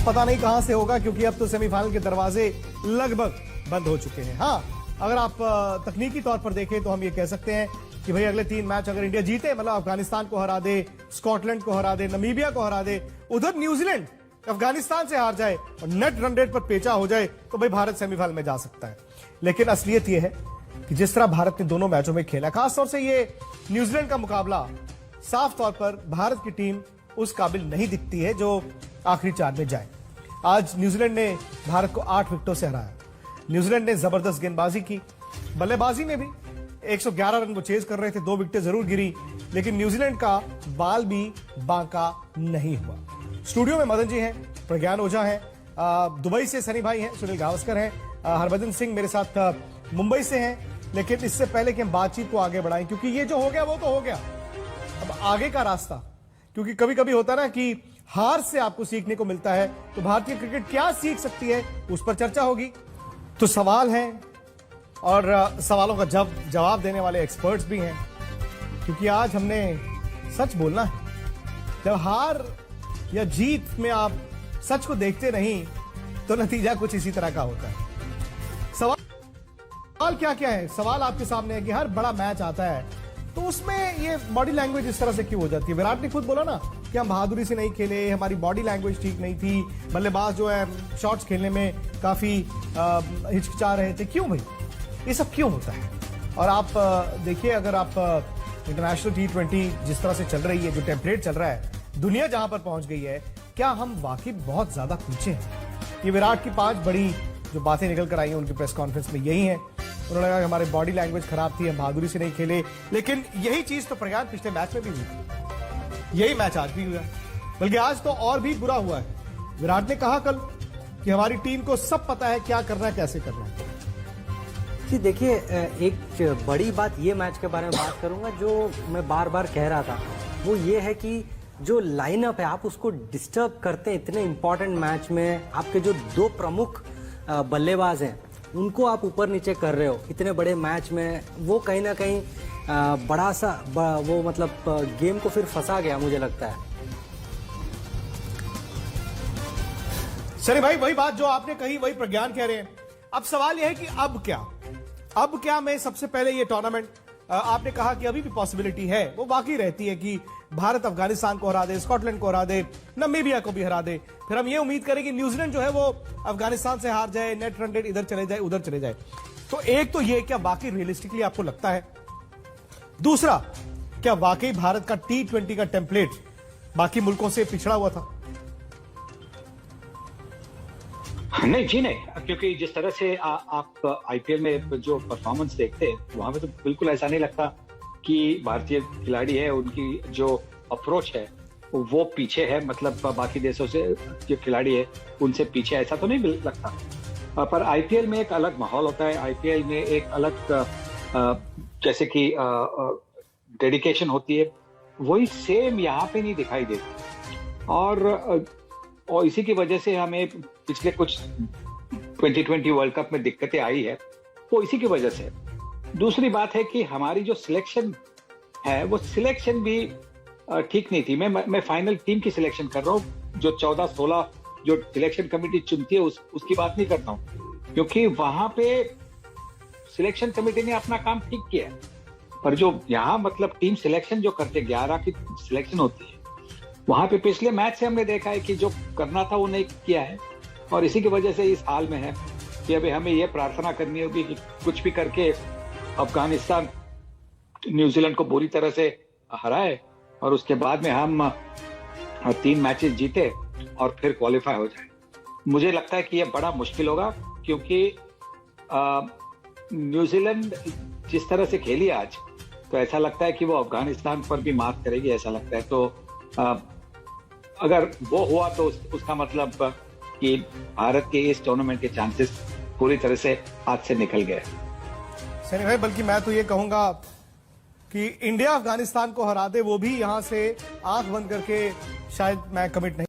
पता नहीं कहां से होगा, क्योंकि अब तो सेमीफाइनल के दरवाजे लगभग बंद हो चुके हैं। हाँ, अगर आप तकनीकी तौर पर देखें तो हम ये कह सकते हैं कि भाई अगले 3 मैच अगर इंडिया जीते, मतलब अफगानिस्तान को हरा दे, स्कॉटलैंड को हरा दे, नमीबिया को हरा दे, उधर न्यूजीलैंड अफगानिस्तान से हार जाए और नेट रन रेट पर पेचा हो जाए, तो भाई भारत सेमीफाइनल में जा सकता है। लेकिन असलियत यह है कि जिस तरह भारत ने दोनों मैचों में खेला, खासतौर से ये न्यूजीलैंड का मुकाबला, साफ तौर पर भारत की टीम उस काबिल नहीं दिखती है जो आखिरी 4 में जाए। आज न्यूजीलैंड ने भारत को 8 विकेटों से हराया। न्यूजीलैंड ने जबरदस्त गेंदबाजी की, बल्लेबाजी में भी 111 रन वो चेज कर रहे थे, 2 विकेटें जरूर गिरी, लेकिन न्यूजीलैंड का बाल भी बांका नहीं हुआ। स्टूडियो में मदन जी हैं, प्रज्ञान ओझा हैं, दुबई से सनी भाई हैं, सुनील गावस्कर हैं, हरभजन सिंह मेरे साथ मुंबई से हैं। लेकिन इससे पहले कि हम बातचीत को आगे बढ़ाएं, क्योंकि ये जो हो गया वो तो हो गया, अब आगे का रास्ता, क्योंकि कभी कभी होता है ना कि हार से आपको सीखने को मिलता है, तो भारतीय क्रिकेट क्या सीख सकती है उस पर चर्चा होगी। तो सवाल हैं और सवालों का जवाब देने वाले एक्सपर्ट्स भी हैं, क्योंकि आज हमने सच बोलना है। जब हार या जीत में आप सच को देखते नहीं तो नतीजा कुछ इसी तरह का होता है। सवाल क्या क्या है? सवाल आपके सामने है कि हर बड़ा मैच आता है तो उसमें ये बॉडी लैंग्वेज इस तरह से क्यों हो जाती है? विराट ने खुद बोला ना कि हम बहादुरी से नहीं खेले, हमारी बॉडी लैंग्वेज ठीक नहीं थी, बल्लेबाज जो है शॉट्स खेलने में काफी हिचकिचा रहे थे। क्यों भाई, ये सब क्यों होता है? और आप देखिए, अगर आप इंटरनेशनल T20 जिस तरह से चल रही है, जो टेम्पलेट चल रहा है, दुनिया जहां पर पहुंच गई है, क्या हम वाकई बहुत ज्यादा पीछे हैं? ये विराट की 5 बड़ी जो बातें निकल कर आई हैं उनकी प्रेस कॉन्फ्रेंस में यही है। उन्होंने कहा कि हमारी बॉडी लैंग्वेज खराब थी, हम बहादुरी से नहीं खेले। लेकिन यही चीज तो प्रज्ञान पिछले मैच में भी हुई थी, यही मैच आज भी हुआ, बल्कि आज तो और भी बुरा हुआ है। विराट ने कहा कल कि हमारी टीम को सब पता है क्या करना है, कैसे करना है। जी देखिए, एक बड़ी बात ये मैच के बारे में बात करूंगा जो मैं बार बार कह रहा था, वो ये है कि जो लाइनअप है आप उसको डिस्टर्ब करते हैं इतने इंपॉर्टेंट मैच में। आपके जो 2 प्रमुख बल्लेबाज हैं उनको आप ऊपर नीचे कर रहे हो इतने बड़े मैच में, वो कहीं ना कहीं बड़ा सा वो मतलब गेम को फिर फंसा गया, मुझे लगता है। सर भाई, वही बात जो आपने कही वही प्रज्ञान कह रहे हैं। अब सवाल यह है कि अब क्या मैं सबसे पहले ये टूर्नामेंट, आपने कहा कि अभी भी पॉसिबिलिटी है, वो बाकी रहती है कि भारत अफगानिस्तान को हरा दे, स्कॉटलैंड को हरा दे, नमीबिया को भी हरा दे, फिर हम ये उम्मीद करें कि न्यूजीलैंड जो है वो अफगानिस्तान से हार जाए, नेट रन रेट इधर चले जाए उधर चले जाए। तो एक तो ये, क्या वाकई रियलिस्टिकली आपको लगता है? दूसरा, क्या वाकई भारत का T20 का टेम्पलेट बाकी मुल्कों से पिछड़ा हुआ था? नहीं जी नहीं, क्योंकि जिस तरह से आप आईपीएल में जो परफॉर्मेंस देखते हैं वहां पे तो बिल्कुल ऐसा नहीं लगता कि भारतीय खिलाड़ी है, उनकी जो अप्रोच है वो पीछे है, मतलब बाकी देशों से जो खिलाड़ी है उनसे पीछे, ऐसा तो नहीं लगता। पर आईपीएल में एक अलग माहौल होता है, आईपीएल में एक अलग जैसे कि डेडिकेशन होती है, वही सेम यहाँ पे नहीं दिखाई देती। और इसी की वजह से हमें पिछले कुछ 2020 वर्ल्ड कप में दिक्कतें आई है, वो इसी की वजह से। दूसरी बात है कि हमारी जो सिलेक्शन है वो सिलेक्शन भी ठीक नहीं थी। मैं फाइनल टीम की सिलेक्शन कर रहा हूँ, जो 14-16 जो सिलेक्शन कमेटी चुनती है उसकी बात नहीं करता हूँ, क्योंकि वहां पे सिलेक्शन कमेटी ने अपना काम ठीक किया है। पर जो यहाँ मतलब टीम सिलेक्शन जो करते 11 की सिलेक्शन होती है, वहां पे पिछले मैच से हमने देखा है कि जो करना था वो नहीं किया है, और इसी की वजह से इस हाल में है कि अभी हमें ये प्रार्थना करनी होगी कि कुछ भी करके अफगानिस्तान न्यूजीलैंड को बुरी तरह से हराए और उसके बाद में हम 3 मैचेस जीते और फिर क्वालिफाई हो जाए। मुझे लगता है कि ये बड़ा मुश्किल होगा, क्योंकि न्यूजीलैंड जिस तरह से खेली आज, तो ऐसा लगता है कि वो अफगानिस्तान पर भी मात करेगी, ऐसा लगता है। तो अगर वो हुआ तो उसका मतलब कि भारत के इस टूर्नामेंट के चांसेस पूरी तरह से हाथ से निकल गए। सनी भाई, बल्कि मैं तो ये कहूंगा कि इंडिया अफगानिस्तान को हरा दे, वो भी यहां से आंख बंद करके शायद मैं कमिट नहीं